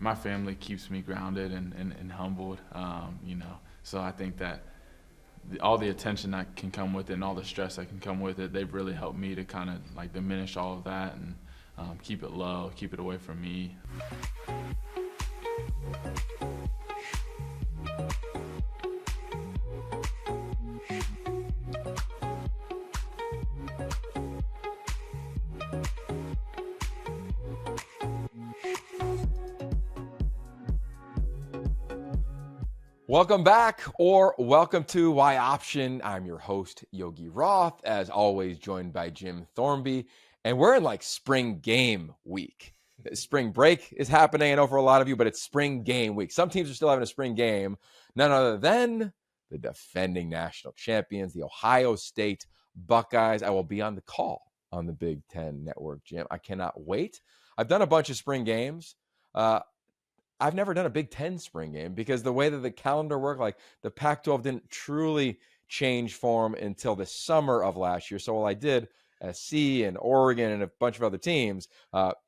my family keeps me grounded and humbled. So I think that all the attention that can come with it and all the stress that can come with it, they've really helped me to kind of like diminish all of that and keep it low, keep it away from me. Welcome back, or welcome to Y Option. I'm your host, Yogi Roth, as always, joined by Jim Thornby. And we're in like spring game week. Spring break is happening, I know, for a lot of you, but it's spring game week. Some teams are still having a spring game, none other than the defending national champions, the Ohio State Buckeyes. I will be on the call on the Big Ten Network, Jim. I cannot wait. I've done a bunch of spring games. I've never done a Big Ten spring game because the way that the calendar worked, like the Pac-12 didn't truly change form until the summer of last year. So while I did SC and Oregon and a bunch of other teams,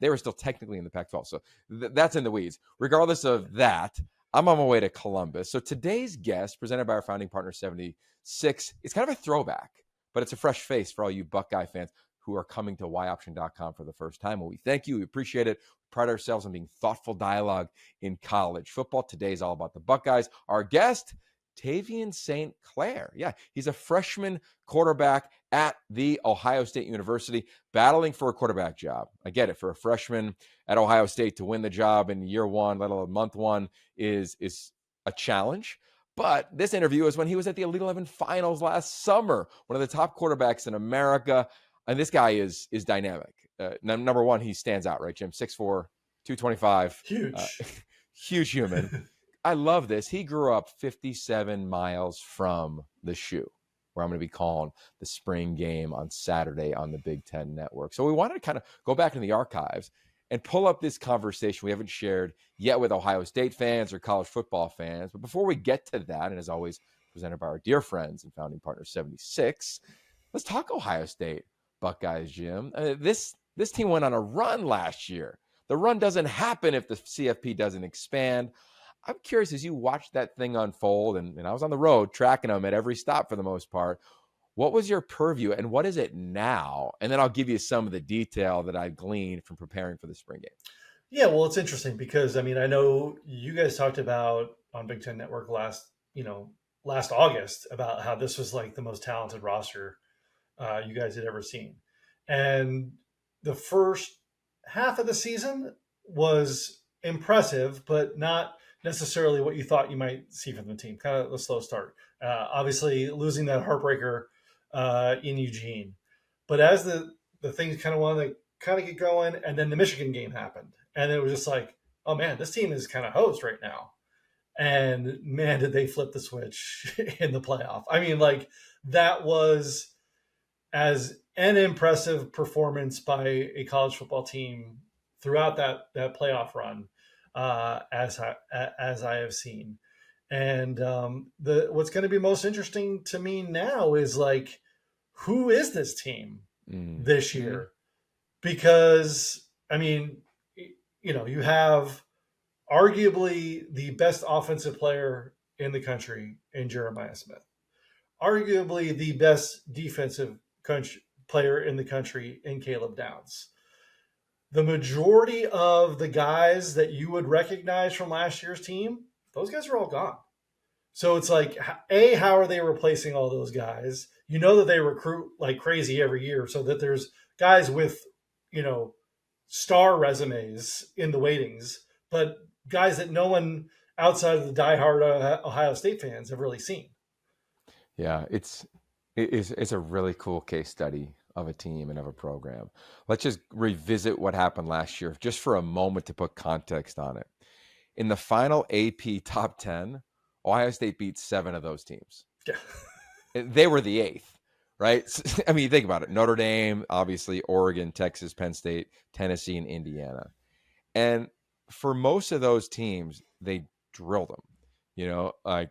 they were still technically in the Pac-12. So that's in the weeds. Regardless of that, I'm on my way to Columbus. So today's guest, presented by our founding partner 76, it's kind of a throwback, but it's a fresh face for all you Buckeye fans who are coming to yoption.com for the first time. Well, we thank you. We appreciate it. We pride ourselves on being thoughtful dialogue in college football. Today is all about the Buckeyes. Our guest, Tavien St. Clair. Yeah, he's a freshman quarterback at the Ohio State University, battling for a quarterback job. I get it. For a freshman at Ohio State to win the job in year one, let alone month one, is a challenge. But this interview is when he was at the Elite 11 finals last summer, one of the top quarterbacks in America. And this guy is dynamic. Number one, he stands out, right, Jim? 6'4", 225. Huge. Huge human. I love this. He grew up 57 miles from the Shoe, where I'm going to be calling the spring game on Saturday on the Big Ten Network. So we wanted to kind of go back in the archives and pull up this conversation we haven't shared yet with Ohio State fans or college football fans. But before we get to that, and as always, presented by our dear friends and founding partner 76, let's talk Ohio State Buckeyes, Jim. This team went on a run last year. The run doesn't happen if the CFP doesn't expand. I'm curious, as you watched that thing unfold, and I was on the road tracking them at every stop for the most part, what was your purview and what is it now? And then I'll give you some of the detail that I gleaned from preparing for the spring game. Yeah, well, it's interesting because, I mean, I know you guys talked about on Big Ten Network last August about how this was like the most talented roster you guys had ever seen. And the first half of the season was impressive, but not necessarily what you thought you might see from the team. Kind of a slow start. Obviously, losing that heartbreaker in Eugene. But as the things kind of wanted to kind of get going, and then the Michigan game happened. And it was just like, oh, man, this team is kind of hosed right now. And, man, did they flip the switch in the playoff. I mean, like, that was as an impressive performance by a college football team throughout that playoff run as I have seen. And what's going to be most interesting to me now is like, who is this team this year? Because, I mean, you have arguably the best offensive player in the country in Jeremiah Smith, arguably the best defensive player in the country in Caleb Downs. The majority of the guys that you would recognize from last year's team, those guys are all gone. So it's like, A, how are they replacing all those guys? You know that they recruit like crazy every year, so that there's guys with, star resumes in the waitings, but guys that no one outside of the diehard Ohio State fans have really seen. Yeah, it's a really cool case study of a team and of a program. Let's just revisit what happened last year just for a moment to put context on it. In the final AP top 10, Ohio State beat 7 of those teams. Yeah. They were the 8th, right? I mean, think about it. Notre Dame, obviously, Oregon, Texas, Penn State, Tennessee, and Indiana. And for most of those teams, they drilled them. Like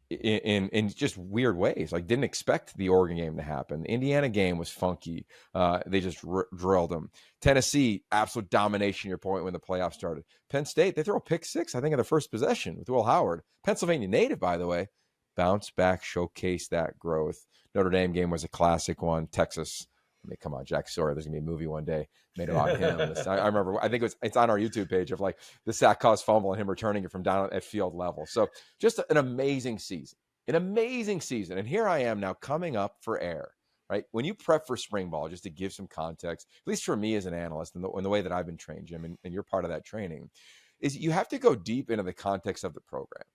in just weird ways. Like, didn't expect the Oregon game to happen. The Indiana game was funky. They just drilled them. Tennessee, absolute domination, your point, when the playoffs started. Penn State, they throw a pick six, I think, in the first possession with Will Howard. Pennsylvania native, by the way. Bounce back, showcase that growth. Notre Dame game was a classic one. Texas, I mean, come on, Jack Sawyer. There's gonna be a movie one day made about him. I remember. I think it's on our YouTube page of like the sack caused fumble and him returning it from down at field level. So just an amazing season, And here I am now coming up for air. Right when you prep for spring ball, just to give some context, at least for me as an analyst, and the way that I've been trained, Jim, and you're part of that training, is you have to go deep into the context of the program.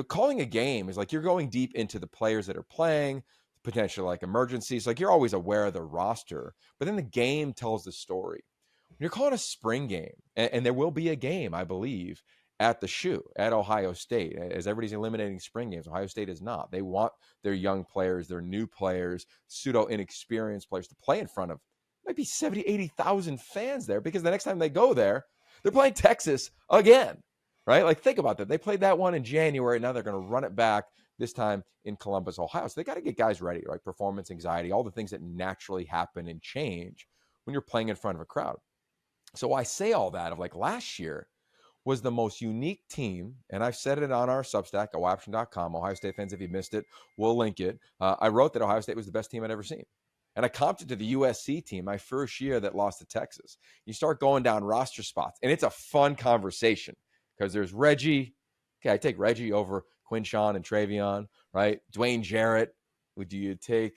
Calling a game is like you're going deep into the players that are playing, potential like emergencies. Like, you're always aware of the roster, but then the game tells the story. When you're calling a spring game, and there will be a game, I believe, at the Shoe at Ohio State, as everybody's eliminating spring games, Ohio State is not. They want their young players, their new players, pseudo inexperienced players to play in front of maybe 70, 80,000 fans there, because the next time they go there, they're playing Texas again. Right? Like, think about that. They played that one in January. Now they're going to run it back, this time in Columbus, Ohio. So they got to get guys ready, right? Performance anxiety, all the things that naturally happen and change when you're playing in front of a crowd. So I say all that of like, last year was the most unique team. And I've said it on our Substack, gooption.com. Ohio State fans, if you missed it, we'll link it. I wrote that Ohio State was the best team I'd ever seen. And I comped it to the USC team my first year that lost to Texas. You start going down roster spots, and it's a fun conversation. Because there's Reggie. Okay, I take Reggie over Quinshawn and Tavien, right? Dwayne Jarrett. Do you take,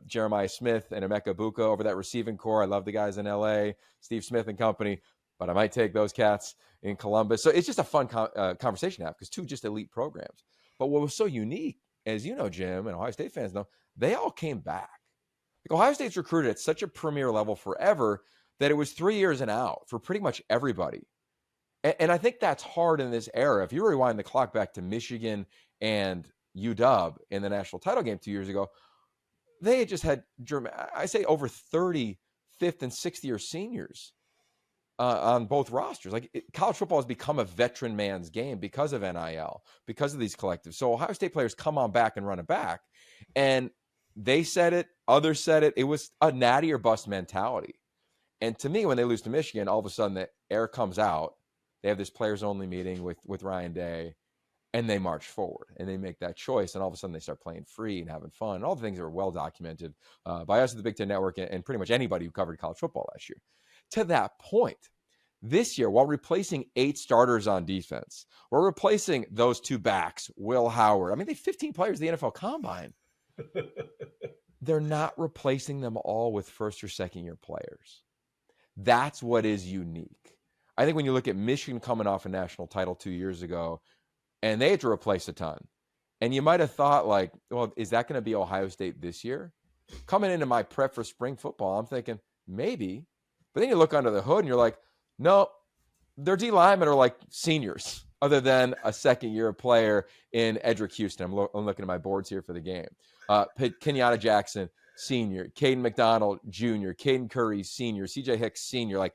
Jeremiah Smith and Emeka Buka over that receiving core? I love the guys in LA, Steve Smith and company, but I might take those cats in Columbus. So it's just a fun conversation to have, because two just elite programs. But what was so unique, as you know, Jim, and Ohio State fans know, they all came back. Like, Ohio State's recruited at such a premier level forever that it was 3 years and out for pretty much everybody. And I think that's hard in this era. If you rewind the clock back to Michigan and UW in the national title game 2 years ago, they had just had, I say, over 30 fifth and sixth year seniors on both rosters. Like, college football has become a veteran man's game because of NIL, because of these collectives. So Ohio State players come on back and run it back. And they said it, others said it. It was a natty or bust mentality. And to me, when they lose to Michigan, all of a sudden the air comes out. They have this players-only meeting with Ryan Day, and they march forward, and they make that choice, and all of a sudden they start playing free and having fun, and all the things that were well-documented by us at the Big Ten Network and pretty much anybody who covered college football last year. To that point, this year, while replacing 8 starters on defense, we're replacing those 2 backs, Will Howard. I mean, they have 15 players at the NFL Combine. They're not replacing them all with first or second-year players. That's what is unique. I think when you look at Michigan coming off a national title 2 years ago, and they had to replace a ton, and you might have thought, like, well, is that going to be Ohio State this year? Coming into my prep for spring football, I'm thinking, maybe. But then you look under the hood, and you're like, no, their D linemen are like seniors, other than a second-year player in Edric Houston. I'm looking at my boards here for the game. Kenyatta Jackson, senior. Caden McDonald, junior. Caden Curry, senior. CJ Hicks, senior. Like,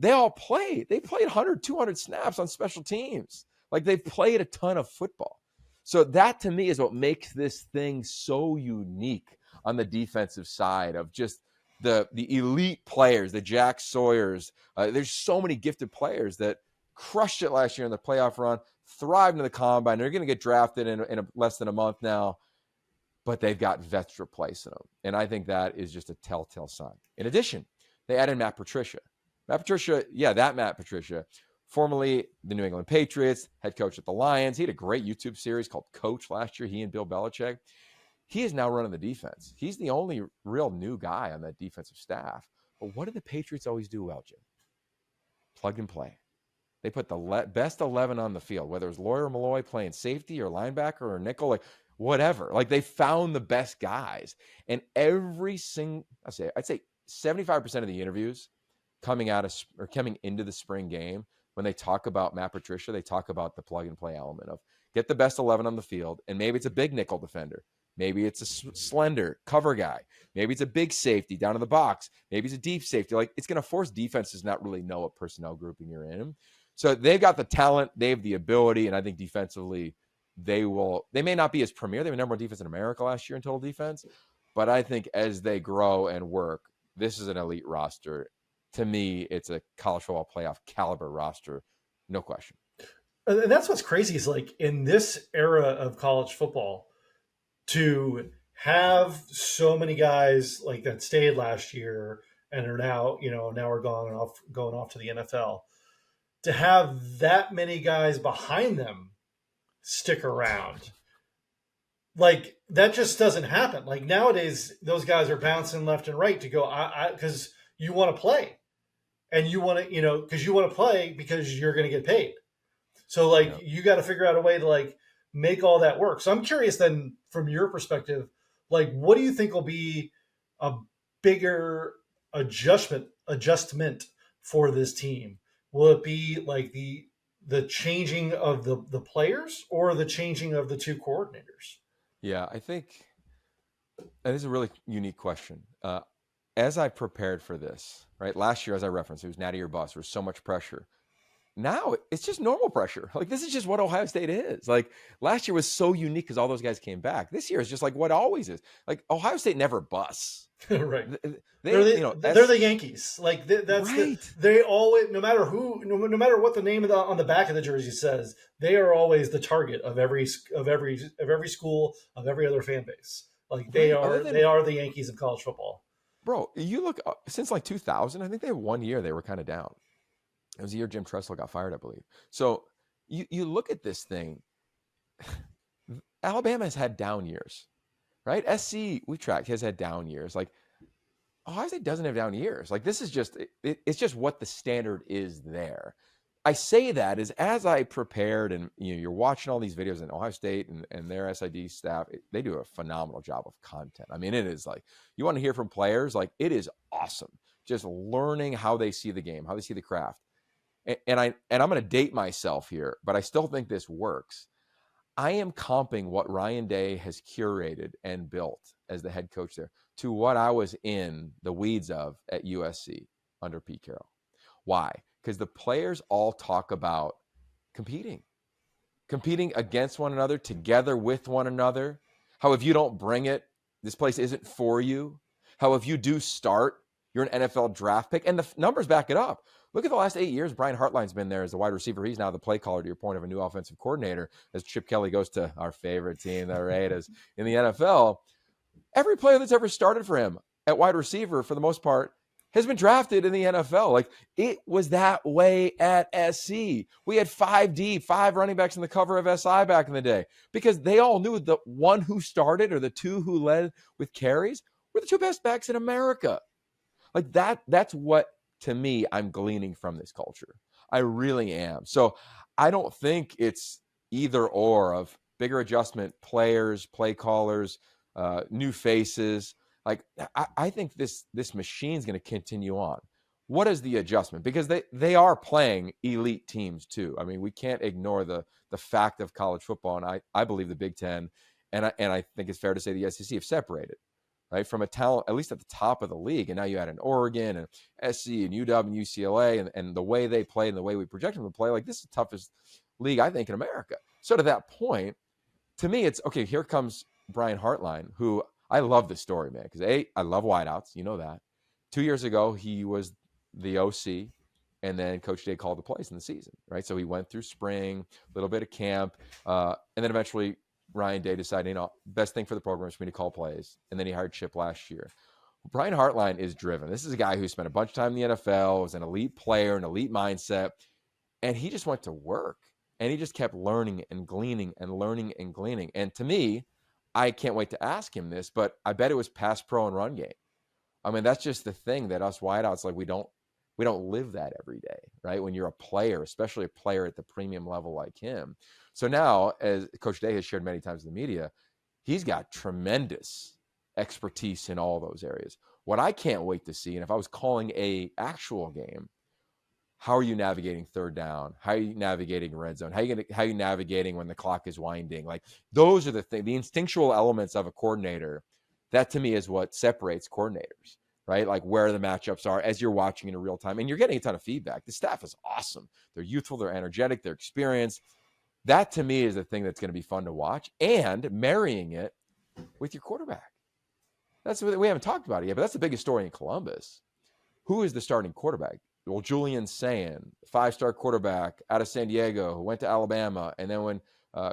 they all played. They played 100, 200 snaps on special teams. Like, they've played a ton of football. So that, to me, is what makes this thing so unique on the defensive side of just the elite players, the Jack Sawyers. There's so many gifted players that crushed it last year in the playoff run, thrived in the combine. They're going to get drafted in less than a month now, but they've got vets replacing them. And I think that is just a telltale sign. In addition, they added Matt Patricia. Matt Patricia, formerly the New England Patriots, head coach at the Lions. He had a great YouTube series called Coach last year, he and Bill Belichick. He is now running the defense. He's the only real new guy on that defensive staff. But what do the Patriots always do well, Jim? Plug and play. They put the best 11 on the field, whether it's Lawyer Malloy playing safety or linebacker or nickel, like whatever. Like, they found the best guys. And every single, I'd say 75% of the interviews coming into the spring game, when they talk about Matt Patricia, they talk about the plug and play element of get the best 11 on the field. And maybe it's a big nickel defender. Maybe it's a slender cover guy. Maybe it's a big safety down in the box. Maybe it's a deep safety. Like, it's going to force defenses not really know what personnel grouping you're in. So they've got the talent, they have the ability, and I think defensively they may not be as premier. They were number one defense in America last year in total defense. But I think as they grow and work, this is an elite roster. To me, it's a college football playoff caliber roster. No question. And that's what's crazy is like in this era of college football to have so many guys like that stayed last year and are now, now are going off to the NFL, to have that many guys behind them stick around. Like that just doesn't happen. Like nowadays, those guys are bouncing left and right to go, because you want to play and you want to, because you want to play because you're going to get paid. So like you got to figure out a way to like make all that work. So I'm curious then from your perspective, like what do you think will be a bigger adjustment for this team? Will it be like the changing of the players or the changing of the two coordinators? Yeah, I think and this is a really unique question. As I prepared for this, right, last year, as I referenced, it was natty or bust. There was so much pressure. Now it's just normal pressure. Like this is just what Ohio State is. Like last year was so unique because all those guys came back. This year is just like what always is. Like Ohio State never busts. Right. They're the Yankees. Like that's right. They always, no matter what the name on the back of the jersey says, they are always the target of every school, of every other fan base. Like they are the Yankees of college football. Bro, you look since like 2000. I think they had 1 year they were kind of down. It was the year Jim Tressel got fired, I believe. So you look at this thing. Alabama has had down years, right? SC, we tracked, has had down years. Like Ohio State doesn't have down years. Like this is just, it's just what the standard is there. I say that as I prepared and you're watching all these videos in Ohio State and their SID staff, they do a phenomenal job of content. I mean, it is like, you want to hear from players, like it is awesome. Just learning how they see the game, how they see the craft. And I'm going to date myself here, but I still think this works. I am comping what Ryan Day has curated and built as the head coach there to what I was in the weeds of at USC under Pete Carroll. Why? Because the players all talk about competing against one another, together with one another. How if you don't bring it, this place isn't for you. How if you do start, you're an NFL draft pick. And the numbers back it up. Look at the last 8 years. Brian Hartline's been there as the wide receiver. He's now the play caller, to your point, of a new offensive coordinator as Chip Kelly goes to our favorite team, the Raiders, in the NFL. Every player that's ever started for him at wide receiver, for the most part, has been drafted in the NFL. Like it was that way at SC. We had 5 running backs in the cover of SI back in the day because they all knew the one who started or the two who led with carries were the two best backs in America. Like that's what, to me, I'm gleaning from this culture. I really am. So I don't think it's either or of bigger adjustment, players, play callers, new faces. Like I think this machine's going to continue on. What is the adjustment? Because they are playing elite teams too. I mean, we can't ignore the fact of college football. And I believe the Big Ten and I think it's fair to say the SEC have separated. Right, from a talent, at least at the top of the league. And now you add in Oregon and SC and UW and UCLA and the way they play and the way we project them to play, like this is the toughest league, I think, in America. So to that point, to me, it's, okay, here comes Brian Hartline, who I love this story, man, because I love wideouts. You know that. 2 years ago, he was the OC, and then Coach Day called the plays in the season, right? So he went through spring, a little bit of camp, and then eventually Ryan Day decided, best thing for the program is for me to call plays. And then he hired Chip last year. Brian Hartline is driven. This is a guy who spent a bunch of time in the NFL, was an elite player, an elite mindset, and he just went to work. And he just kept learning and gleaning and learning and gleaning. And to me, I can't wait to ask him this, but I bet it was pass pro and run game. I mean, that's just the thing that us wideouts, like we don't live that every day, right? When you're a player, especially a player at the premium level like him. So now, as Coach Day has shared many times in the media, he's got tremendous expertise in all those areas. What I can't wait to see, and if I was calling a actual game, how are you navigating third down? How are you navigating red zone? How are you navigating when the clock is winding? Like those are the things, the instinctual elements of a coordinator. That to me is what separates coordinators, right? Like where the matchups are as you're watching in real time, and you're getting a ton of feedback. The staff is awesome. They're youthful, they're energetic, they're experienced. That to me is the thing that's going to be fun to watch, and marrying it with your quarterback. That's what we haven't talked about it yet, but that's the biggest story in Columbus. Who is the starting quarterback? Well, Tavien St, 5-star quarterback out of San Diego, who went to Alabama, and then when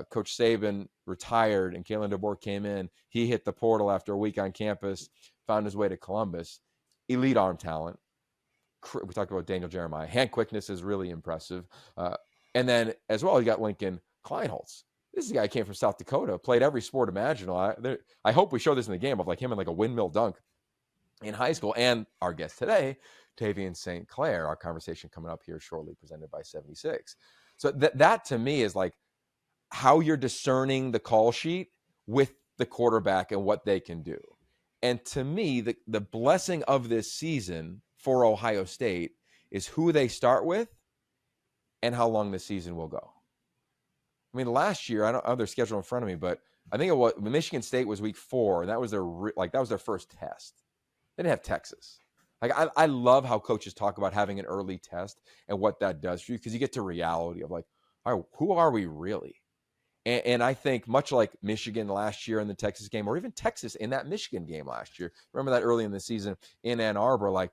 Coach Saban retired and Kalen DeBoer came in, he hit the portal after a week on campus, found his way to Columbus. Elite arm talent. We talked about Daniel Jeremiah. Hand quickness is really impressive. And then as well, you got Lincoln Kleinholz. This is a guy who came from South Dakota, played every sport imaginable. I hope we show this in the game of like him in like a windmill dunk in high school. And our guest today, Tavien St. Clair, our conversation coming up here shortly, presented by 76. So that to me is like how you're discerning the call sheet with the quarterback and what they can do. And to me, the blessing of this season for Ohio State is who they start with and how long the season will go. I mean, last year, I don't have their schedule in front of me, but I think it was Michigan State was week 4, and that was their first test. They didn't have Texas. Like I love how coaches talk about having an early test and what that does for you, because you get to reality of like, all right, who are we really? And I think much like Michigan last year in the Texas game, or even Texas in that Michigan game last year, remember that early in the season in Ann Arbor, like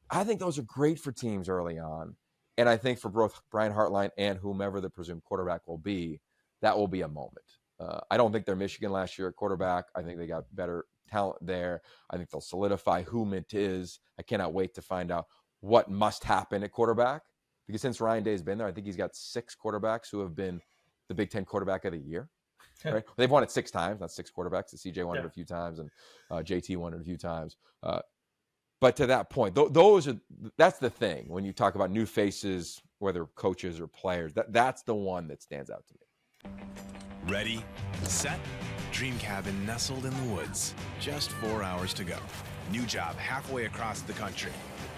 I think those are great for teams early on. And I think for both Brian Hartline and whomever the presumed quarterback will be, that will be a moment. I don't think they're Michigan last year at quarterback. I think they got better talent there. I think they'll solidify whom it is. I cannot wait to find out what must happen at quarterback. Because since Ryan Day's been there, I think he's got 6 quarterbacks who have been the Big Ten quarterback of the year. Right? They've won it 6 times, not 6 quarterbacks. The CJ won it a few times, and JT won it a few times. But to that point, that's the thing when you talk about new faces, whether coaches or players. That's the one that stands out to me. Ready, set, dream cabin nestled in the woods. Just 4 hours to go. New job halfway across the country.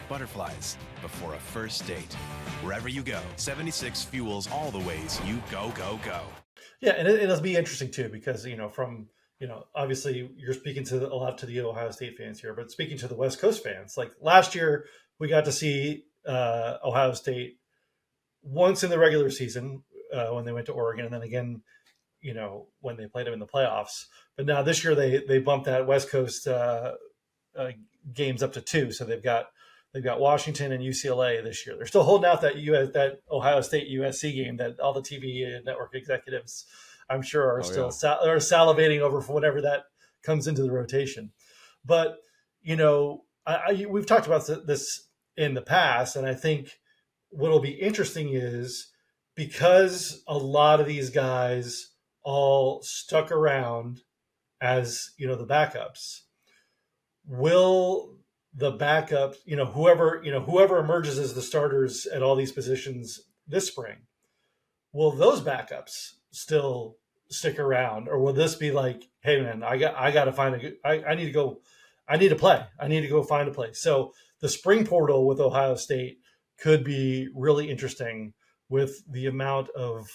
Butterflies before a first date. Wherever you go, 76 fuels all the ways you go, go, go. Yeah, and it'll be interesting too, because obviously you're speaking a lot to the Ohio State fans here, but speaking to the West Coast fans, like last year we got to see Ohio State once in the regular season when they went to Oregon, and then again, when they played them in the playoffs. But now this year they bumped that West Coast games up to 2, so they've got Washington and UCLA this year. They're still holding out that Ohio State USC game that all the TV network executives, I'm sure, are still salivating over for whenever that comes into the rotation. But we've talked about this in the past, and I think what'll be interesting is because a lot of these guys all stuck around as the backups. Will the backup, whoever emerges as the starters at all these positions this spring, will those backups still stick around, or will this be like, hey man, I got to find I need to play. I need to go find a place. So the spring portal with Ohio State could be really interesting with the amount of,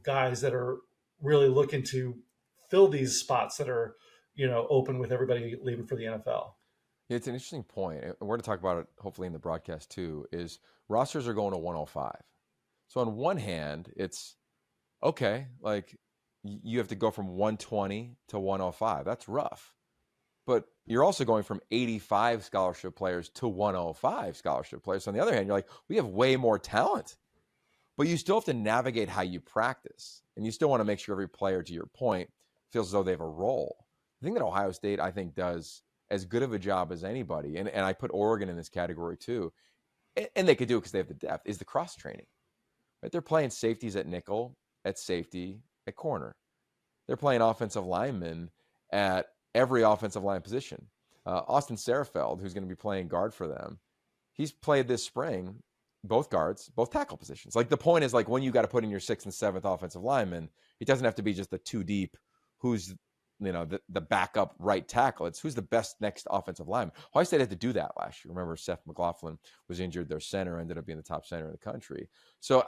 guys that are really looking to fill these spots that are, open with everybody leaving for the NFL. It's an interesting point. And we're going to talk about it hopefully in the broadcast too, is rosters are going to 105. So on one hand, it's okay, like you have to go from 120 to 105. That's rough. But you're also going from 85 scholarship players to 105 scholarship players. So on the other hand, you're like, we have way more talent. But you still have to navigate how you practice. And you still want to make sure every player, to your point, feels as though they have a role. The thing that Ohio State, I think, does as good of a job as anybody, and I put Oregon in this category too, and they could do it because they have the depth, is the cross-training. Right? They're playing safeties at nickel, at safety, at corner. They're playing offensive linemen at every offensive line position. Austin Serafeld, who's going to be playing guard for them, he's played this spring both guards, both tackle positions. Like the point is, like when you got to put in your 6th and 7th offensive lineman, it doesn't have to be just the 2 deep who's the backup right tackle. It's who's the best next offensive lineman. Ohio State had to do that last year. Remember, Seth McLaughlin was injured. Their center ended up being the top center in the country. So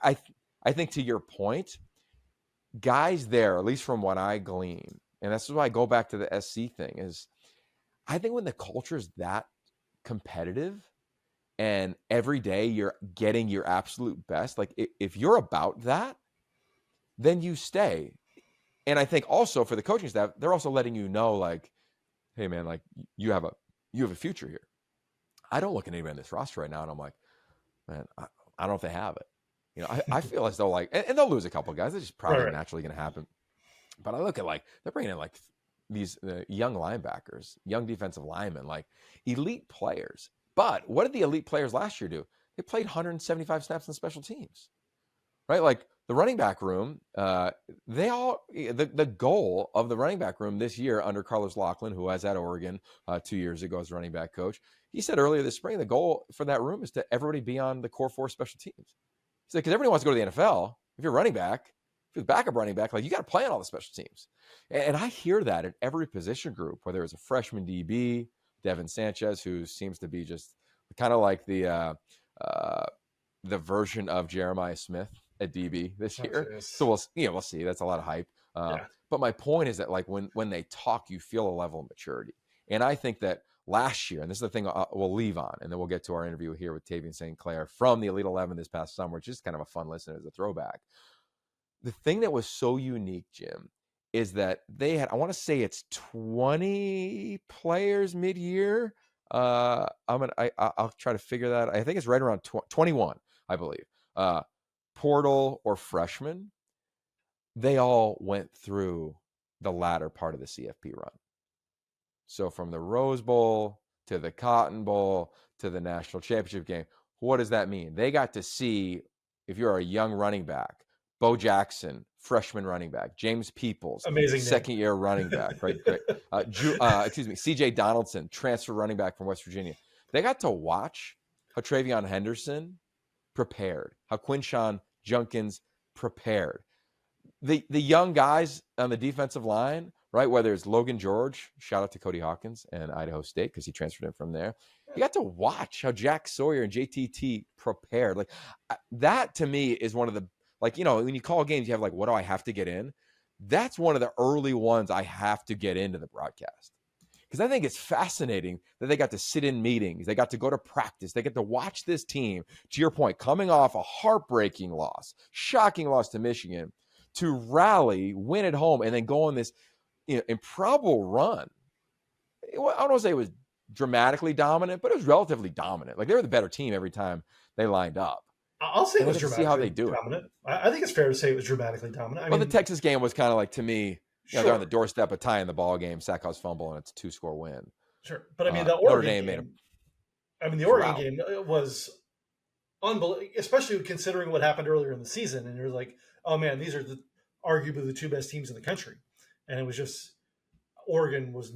I think to your point, guys there, at least from what I glean, and that's why I go back to the SC thing, is I think when the culture is that competitive and every day you're getting your absolute best, like if you're about that, then you stay. And I think also for the coaching staff, they're also letting you know, like, hey man, like you have a future here. I don't look at anybody on this roster right now and I'm like, man, I don't know if they have it. You know, I feel as though like, and they'll lose a couple of guys. It's just probably naturally going to happen. But I look at like, they're bringing in like these young linebackers, young defensive linemen, like elite players. But what did the elite players last year do? They played 175 snaps on special teams, right? Like the running back room, the goal of the running back room this year under Carlos Loughlin, who was at Oregon 2 years ago as running back coach, he said earlier this spring, the goal for that room is to everybody be on the core 4 special teams. He said, because everybody wants to go to the NFL. If you're running back, if you're the backup running back, like you got to play on all the special teams. And I hear that in every position group, whether it's a freshman DB, Tavien Sanchez, who seems to be just kind of like the version of Jeremiah Smith at DB this year. So we'll see. That's a lot of hype. But my point is that like when they talk, you feel a level of maturity. And I think that last year, and this is the thing we'll leave on, and then we'll get to our interview here with Tavien St. Clair from the Elite 11 this past summer, which is kind of a fun listen as a throwback. The thing that was so unique, Jim, is that they had, I want to say it's 20 players mid-year. I'll try to figure that. I think it's right around 21, I believe. Portal or freshman. They all went through the latter part of the CFP run. So from the Rose Bowl to the Cotton Bowl to the national championship game, what does that mean? They got to see, if you're a young running back, Bo Jackson, freshman running back, James Peoples, amazing second-year running back, right? CJ Donaldson, transfer running back from West Virginia. They got to watch how Tavien Henderson prepared, how Quinshon Junkins prepared. The young guys on the defensive line, right? Whether it's Logan George, shout out to Cody Hawkins and Idaho State because he transferred in from there. You got to watch how Jack Sawyer and JTT prepared. Like that to me is one of the, like, you know, when you call games, you have like, what do I have to get in? That's one of the early ones I have to get into the broadcast. Because I think it's fascinating that they got to sit in meetings. They got to go to practice. They get to watch this team, to your point, coming off a heartbreaking loss, shocking loss to Michigan, to rally, win at home, and then go on this improbable run. I don't want to say it was dramatically dominant, but it was relatively dominant. Like they were the better team every time they lined up. I'll say it was dramatically see how they do dominant. I think it's fair to say it was dramatically dominant. I mean, the Texas game was kind of like, to me, sure, they're on the doorstep of tying the ball game, Sackhouse fumble, and it's a 2-score win. Sure, but I mean the Oregon game. The Oregon game was unbelievable, especially considering what happened earlier in the season. And you're like, oh man, these are arguably the 2 best teams in the country, and it was just Oregon was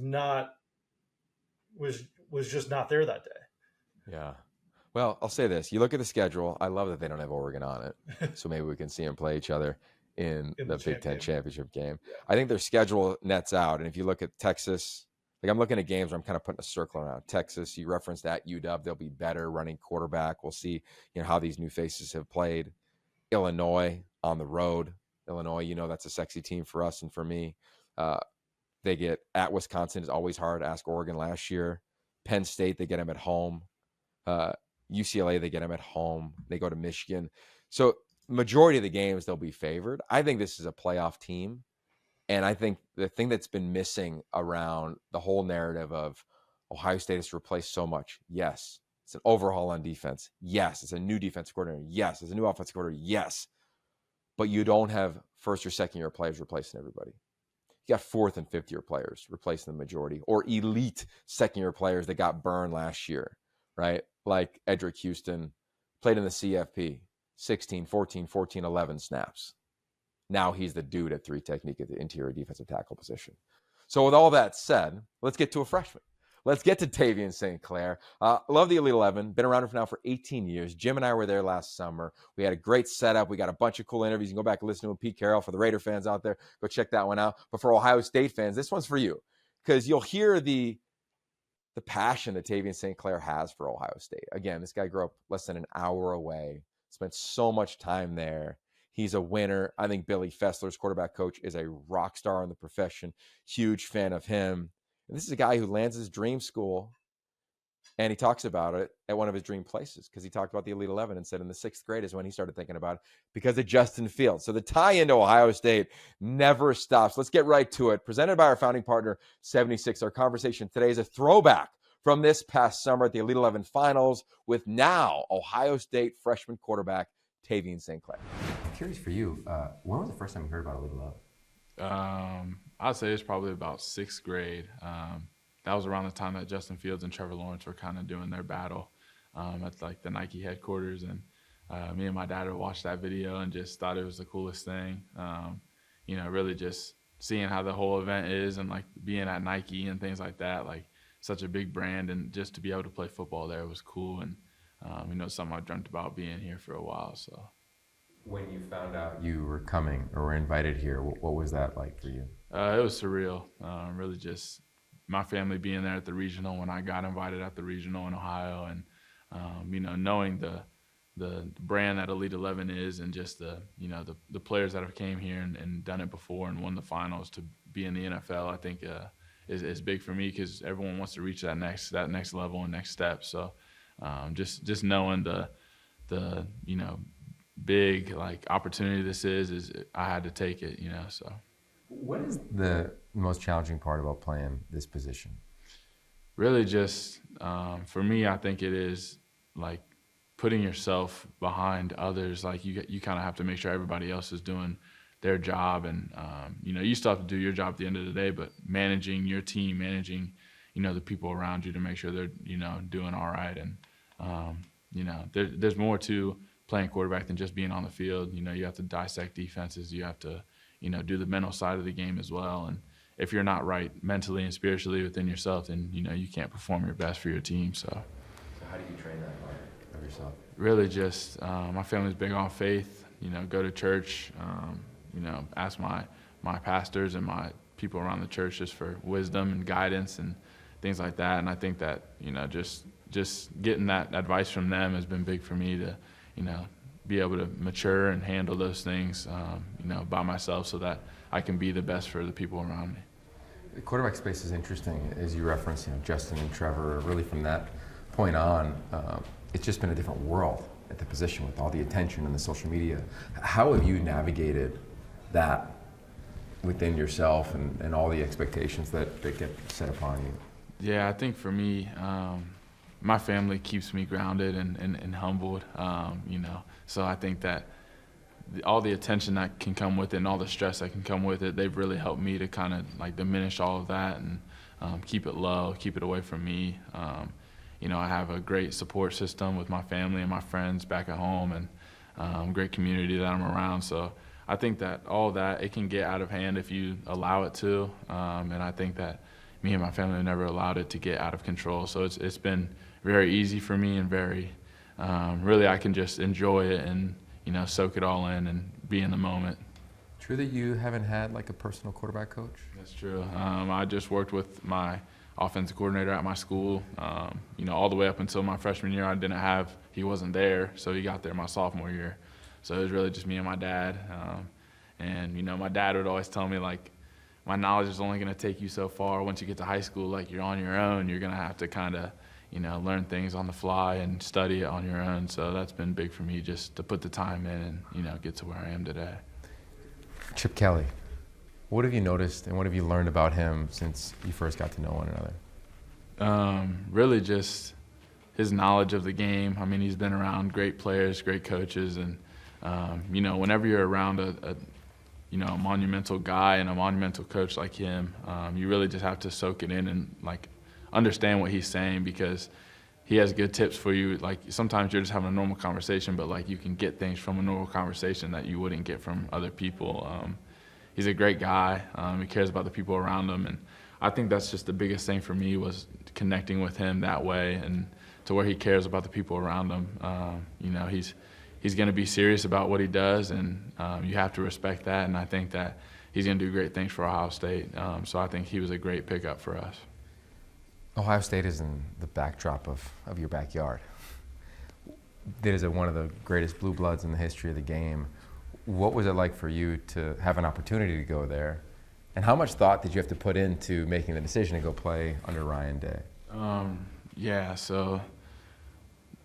just not there that day. Yeah. Well, I'll say this. You look at the schedule. I love that they don't have Oregon on it. So maybe we can see them play each other in the Big Ten championship game. Yeah. I think their schedule nets out. And if you look at Texas, like I'm looking at games where I'm kind of putting a circle around Texas. You referenced that UW. They'll be better running quarterback. We'll see, how these new faces have played. Illinois on the road. Illinois, that's a sexy team for us and for me. They get at Wisconsin. Is always hard. Ask Oregon last year. Penn State, they get them at home. UCLA, they get them at home. They go to Michigan. So majority of the games, they'll be favored. I think this is a playoff team. And I think the thing that's been missing around the whole narrative of Ohio State has replaced so much. Yes, it's an overhaul on defense. Yes, it's a new defensive coordinator. Yes, it's a new offensive coordinator. Yes. But you don't have first or second year players replacing everybody. You got fourth and fifth year players replacing the majority, or elite second year players that got burned last year, right? Like Edric Houston played in the CFP, 16, 14, 14, 11 snaps. Now he's the dude at 3 technique at the interior defensive tackle position. So with all that said, let's get to a freshman. Let's get to Tavien St. Clair. Love the Elite 11. Been around now for 18 years. Jim and I were there last summer. We had a great setup. We got a bunch of cool interviews. You can go back and listen to Pete Carroll. For the Raider fans out there, go check that one out. But for Ohio State fans, this one's for you, because you'll hear the passion that Tavien St. Clair has for Ohio State. Again, this guy grew up less than an hour away, spent so much time there. He's a winner. I think Billy Fessler's quarterback coach is a rock star in the profession. Huge fan of him. And this is a guy who lands his dream school And he talks about it at one of his dream places because he talked about the Elite 11 and said in the 6th grade is when he started thinking about it because of Justin Fields. So the tie into Ohio State never stops. Let's get right to it. Presented by our founding partner, 76. Our conversation today is a throwback from this past summer at the Elite 11 finals with now Ohio State freshman quarterback Tavien St. Clair. I'm curious for you, when was the first time you heard about Elite 11? I'd say it's probably about 6th grade. That was around the time that Justin Fields and Trevor Lawrence were kind of doing their battle at like the Nike headquarters, and me and my dad had watched that video and just thought it was the coolest thing. Really just seeing how the whole event is and like being at Nike and things like that, like such a big brand, and just to be able to play football there was cool, and something I dreamt about being here for a while. So when you found out you were coming or were invited here, what was that like for you? It was surreal. Really just my family being there at the regional when I got invited at the regional in Ohio, and knowing the brand that Elite 11 is, and just the players that have came here and done it before and won the finals to be in the NFL, I think is big for me because everyone wants to reach that next level and next step. So just knowing the big like opportunity this is I had to take it. So. What is the most challenging part about playing this position? Really just, for me, I think it is like putting yourself behind others. Like you kind of have to make sure everybody else is doing their job, and you still have to do your job at the end of the day, but managing your team, managing the people around you to make sure they're doing all right. And there's more to playing quarterback than just being on the field. You have to dissect defenses. You have to do the mental side of the game as well. And if you're not right mentally and spiritually within yourself, then you can't perform your best for your team. So how do you train that part of yourself? Really just my family's big on faith. Go to church. Ask my pastors and my people around the church just for wisdom and guidance and things like that. And I think that just getting that advice from them has been big for me to be able to mature and handle those things, by myself, so that I can be the best for the people around me. The quarterback space is interesting, as you referenced, Justin and Trevor. Really, from that point on, it's just been a different world at the position with all the attention and the social media. How have you navigated that within yourself and all the expectations that get set upon you? Yeah, I think for me, my family keeps me grounded and humbled, So I think that all the attention that can come with it and all the stress that can come with it, they've really helped me to kind of like diminish all of that and keep it low, keep it away from me. I have a great support system with my family and my friends back at home, and great community that I'm around. So I think that all that, it can get out of hand if you allow it to. And I think that me and my family have never allowed it to get out of control. So it's been very easy for me, and very, really I can just enjoy it and, soak it all in and be in the moment. True that you haven't had like a personal quarterback coach? That's true. I just worked with my offensive coordinator at my school, all the way up until my freshman year. He wasn't there, so he got there my sophomore year. So it was really just me and my dad. My dad would always tell me, like, my knowledge is only going to take you so far. Once you get to high school, like, you're on your own. You're going to have to kind of, learn things on the fly and study it on your own. So that's been big for me, just to put the time in and, get to where I am today. Chip Kelly, what have you noticed and what have you learned about him since you first got to know one another? Really just his knowledge of the game. I mean, he's been around great players, great coaches, and, whenever you're around a monumental guy and a monumental coach like him, you really just have to soak it in and, like, understand what he's saying, because he has good tips for you. Like, sometimes you're just having a normal conversation, but, like, you can get things from a normal conversation that you wouldn't get from other people. He's a great guy. He cares about the people around him, and I think that's just the biggest thing for me, was connecting with him that way, and to where he cares about the people around him. He's going to be serious about what he does, and you have to respect that, and I think that he's going to do great things for Ohio State. So I think he was a great pickup for us. Ohio State is in the backdrop of your backyard. It is one of the greatest blue bloods in the history of the game. What was it like for you to have an opportunity to go there? And how much thought did you have to put into making the decision to go play under Ryan Day? Yeah, so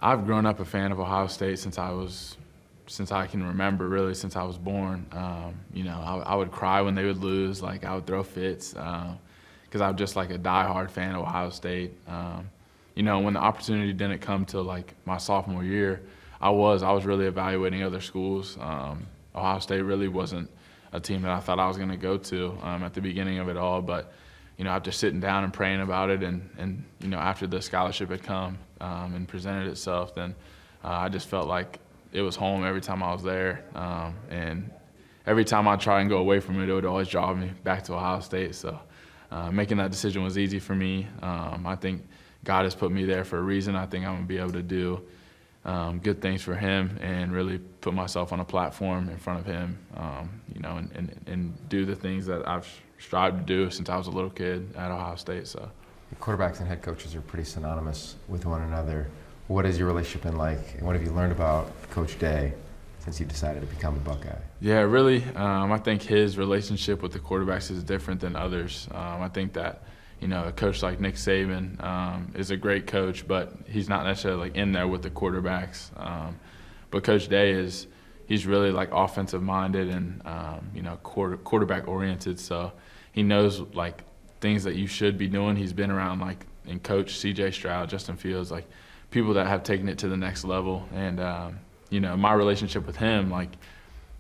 I've grown up a fan of Ohio State since I can remember, really, since I was born. I would cry when they would lose. Like, I would throw fits because I'm just like a diehard fan of Ohio State. When the opportunity didn't come till like my sophomore year, I was really evaluating other schools. Ohio State really wasn't a team that I thought I was going to go to at the beginning of it all, but after sitting down and praying about it, and after the scholarship had come and presented itself, then I just felt like it was home every time I was there. And every time I try and go away from it, it would always draw me back to Ohio State. So making that decision was easy for me. I think God has put me there for a reason. I think I'm going to be able to do good things for him and really put myself on a platform in front of him, and do the things that I've strived to do since I was a little kid at Ohio State. So, quarterbacks and head coaches are pretty synonymous with one another. What has your relationship been like, and what have you learned about Coach Day since you decided to become a Buckeye? Yeah, really, I think his relationship with the quarterbacks is different than others. I think that a coach like Nick Saban is a great coach, but he's not necessarily like in there with the quarterbacks. But Coach Day he's really like offensive minded and quarterback oriented. So he knows like things that you should be doing. He's been around like and coached C.J. Stroud, Justin Fields, like people that have taken it to the next level. And my relationship with him, like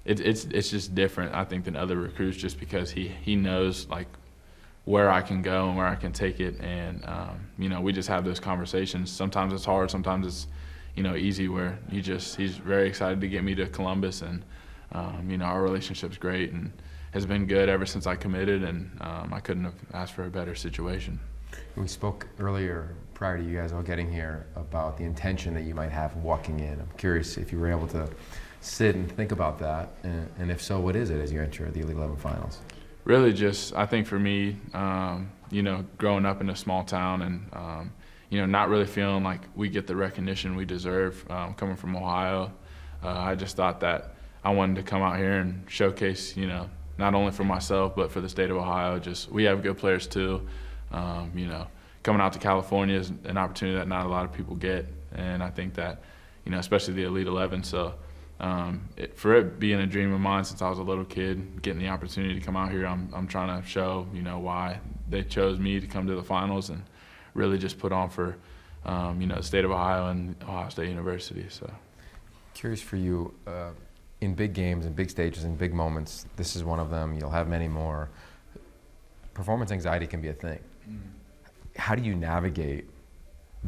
it's just different, I think, than other recruits, just because he knows like where I can go and where I can take it. And, we just have those conversations. Sometimes it's hard, sometimes it's, easy, where he's very excited to get me to Columbus. And, our relationship's great and has been good ever since I committed. And I couldn't have asked for a better situation. We spoke earlier, prior to you guys all getting here, about the intention that you might have walking in. I'm curious if you were able to sit and think about that. And if so, what is it as you enter the Elite 11 finals? Really just, I think for me, growing up in a small town and, not really feeling like we get the recognition we deserve coming from Ohio, I just thought that I wanted to come out here and showcase, not only for myself but for the state of Ohio. Just we have good players too. Coming out to California is an opportunity that not a lot of people get, and I think that, especially the Elite 11. So for it being a dream of mine since I was a little kid, getting the opportunity to come out here, I'm trying to show, why they chose me to come to the finals and really just put on for, the state of Ohio and Ohio State University. So, curious for you, in big games and big stages and big moments, this is one of them. You'll have many more. Performance anxiety can be a thing. How do you navigate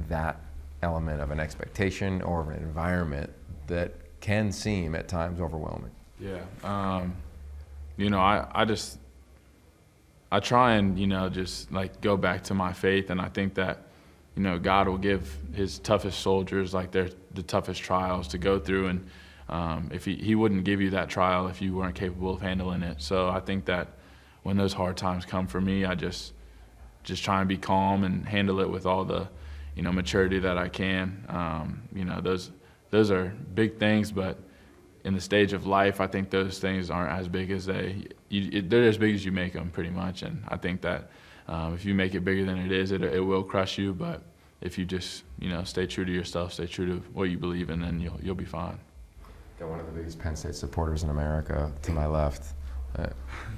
that element of an expectation or of an environment that can seem at times overwhelming? Yeah, I try and just like go back to my faith, and I think that God will give his toughest soldiers like the toughest trials to go through, and if he wouldn't give you that trial if you weren't capable of handling it. So I think that when those hard times come for me, I just try and be calm and handle it with all the maturity that I can. Those are big things, but in the stage of life, I think those things aren't as big as they're as big as you make them, pretty much. And I think that if you make it bigger than it is, it will crush you. But if you just stay true to yourself, stay true to what you believe in, then you'll be fine. Got one of the biggest Penn State supporters in America to my left.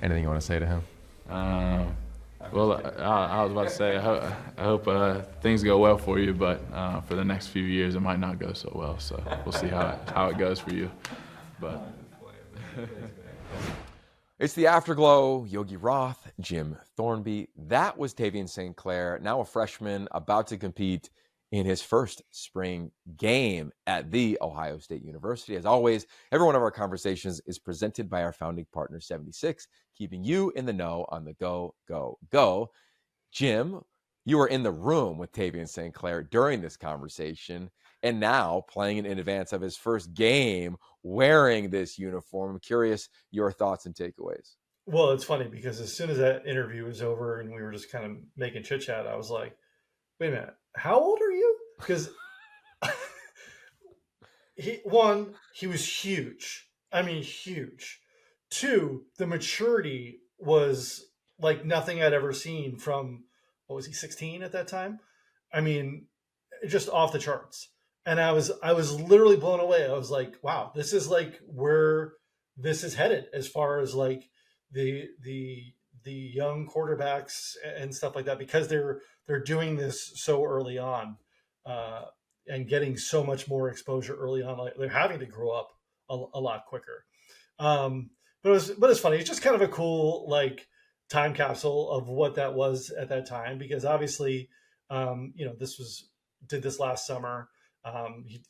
Anything you want to say to him? Well, I was about to say, I hope things go well for you, but for the next few years, it might not go so well. So we'll see how it goes for you. But it's the Afterglow. Yogi Roth, Jim Thornby. That was Tavien St. Clair, now a freshman, about to compete in his first spring game at the Ohio State University. As always, every one of our conversations is presented by our founding partner, 76, keeping you in the know on the go, go, go. Jim, you were in the room with Tavien St. Clair during this conversation, and now playing in advance of his first game wearing this uniform. I'm curious your thoughts and takeaways. Well, it's funny because as soon as that interview was over and we were just kind of making chit chat, I was like, wait a minute, how old are you? Because he was huge. I mean, huge. Two, the maturity was like nothing I'd ever seen from, what was he, 16 at that time? I mean, just off the charts. And I was literally blown away. I was like, wow, this is like where this is headed as far as like the young quarterbacks and stuff like that, because they're doing this so early on, and getting so much more exposure early on. Like they're having to grow up a lot quicker. But it's funny. It's just kind of a cool like time capsule of what that was at that time, because obviously, did this last summer.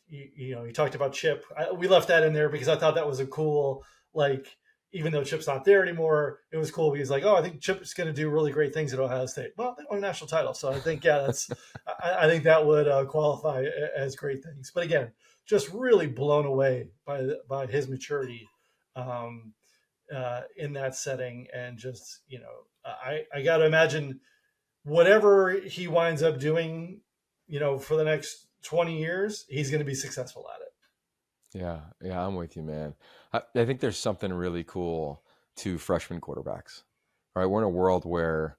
He talked about Chip. We left that in there because I thought that was a cool, like, even though Chip's not there anymore, it was cool. He's like, oh, I think Chip's going to do really great things at Ohio State. Well, they won a national title. So I think, yeah, I think that would qualify as great things. But again, just really blown away by his maturity in that setting. And just, I got to imagine whatever he winds up doing, for the next 20 years, he's going to be successful at it. Yeah, I'm with you, man. I think there's something really cool to freshman quarterbacks. All right, we're in a world where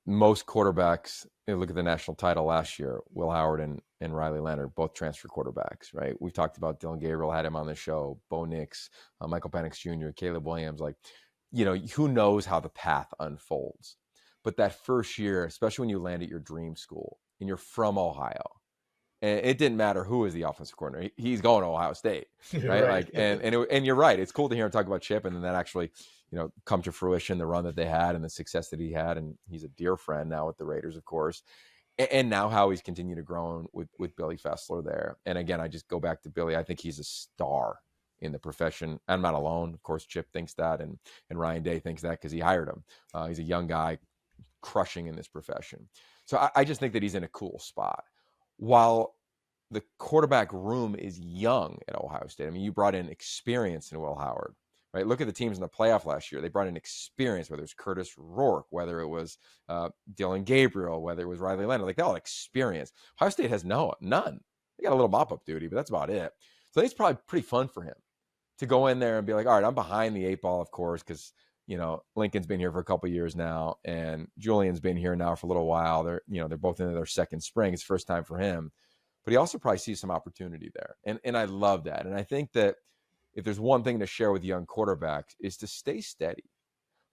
most quarterbacks, look at the national title last year, Will Howard and Riley Leonard, both transfer quarterbacks, right? We've talked about Dylan Gabriel, had him on the show, Bo Nix, Michael Penix Jr., Caleb Williams. Like, who knows how the path unfolds. But that first year, especially when you land at your dream school and you're from Ohio, and it didn't matter who was the offensive coordinator. He's going to Ohio State, right? Like, and you're right. It's cool to hear him talk about Chip, and then that actually, come to fruition, the run that they had and the success that he had. And he's a dear friend now with the Raiders, of course. And now how he's continued to grow with Billy Fessler there. And again, I just go back to Billy. I think he's a star in the profession. I'm not alone. Of course, Chip thinks that, and Ryan Day thinks that because he hired him. He's a young guy crushing in this profession. So I just think that he's in a cool spot. While the quarterback room is young at Ohio State. I mean, you brought in experience in Will Howard, right? Look at the teams in the playoff last year. They brought in experience, whether it was Curtis Rourke, whether it was Dylan Gabriel, whether it was Riley Leonard. Like, they all had experience. Ohio State has none. They got a little mop-up duty, but that's about it. So it's probably pretty fun for him to go in there and be like, all right, I'm behind the 8 ball, of course, because Lincoln's been here for a couple of years now, and Julian's been here now for a little while. They're both into their second spring. It's first time for him. But he also probably sees some opportunity there. And I love that. And I think that if there's one thing to share with young quarterbacks is to stay steady.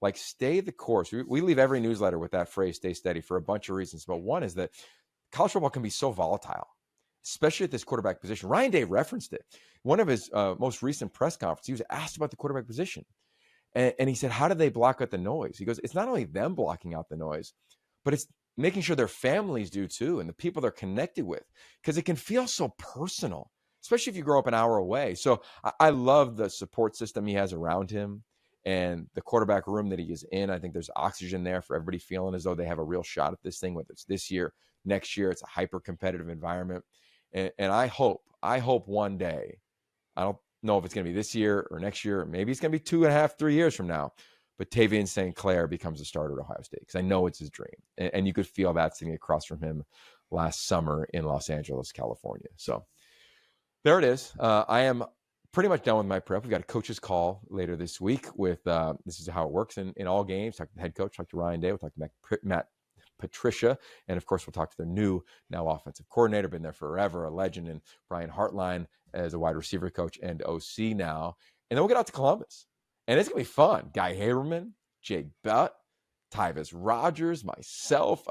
Like, stay the course. We leave every newsletter with that phrase, stay steady, for a bunch of reasons. But one is that college football can be so volatile, especially at this quarterback position. Ryan Day referenced it. One of his most recent press conferences, he was asked about the quarterback position. And he said, how do they block out the noise? He goes, it's not only them blocking out the noise, but it's making sure their families do too, and the people they're connected with, because it can feel so personal, especially if you grow up an hour away. So I love the support system he has around him and the quarterback room that he is in. I think there's oxygen there for everybody feeling as though they have a real shot at this thing, whether it's this year, next year. It's a hyper-competitive environment. And I hope one day, I don't know if it's going to be this year or next year, maybe it's going to be 2.5, 3 years from now, but Tavien St. Clair becomes a starter at Ohio State, because I know it's his dream. And you could feel that sitting across from him last summer in Los Angeles, California. So there it is. I am pretty much done with my prep. We've got a coach's call later this week with this is how it works in all games. Talk to the head coach, talk to Ryan Day, we'll talk to Matt Patricia, and of course we'll talk to their new now offensive coordinator, been there forever, a legend, and Brian Hartline as a wide receiver coach and OC now. And then we'll get out to Columbus. And it's going to be fun. Guy Haberman, Jake Butt, Tyvis Rogers, myself.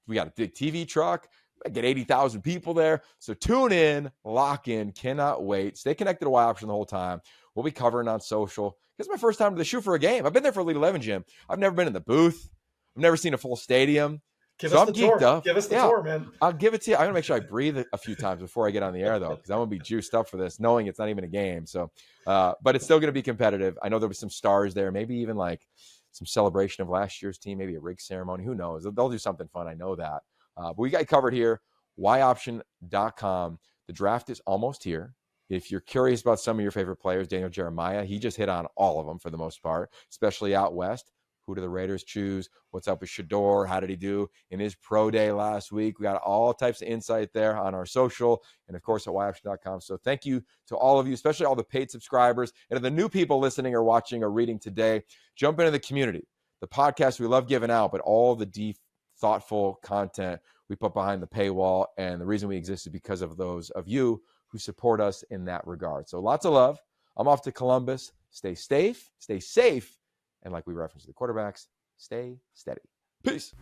We got a big TV truck. I get 80,000 people there. So tune in, lock in, cannot wait. Stay connected to Y Option the whole time. We'll be covering on social. It's my first time to the shoe for a game. I've been there for Elite 11, Jim. I've never been in the booth. I've never seen a full stadium. Give us the tour. Give us the tour, man. I'll give it to you. I'm going to make sure I breathe a few times before I get on the air, though, because I'm going to be juiced up for this, knowing it's not even a game. So, but it's still going to be competitive. I know there'll be some stars there, maybe even like some celebration of last year's team, maybe a rig ceremony. Who knows? They'll do something fun. I know that. But we got you covered here, yoption.com. The draft is almost here. If you're curious about some of your favorite players, Daniel Jeremiah, he just hit on all of them for the most part, especially out west. Who do the Raiders choose? What's up with Shador? How did he do in his pro day last week? We got all types of insight there on our social and, of course, at yoption.com. So thank you to all of you, especially all the paid subscribers. And to the new people listening or watching or reading today, jump into the community. The podcast we love giving out, but all the deep, thoughtful content we put behind the paywall. And the reason we exist is because of those of you who support us in that regard. So lots of love. I'm off to Columbus. Stay safe. And like we referenced the quarterbacks, stay steady. Peace.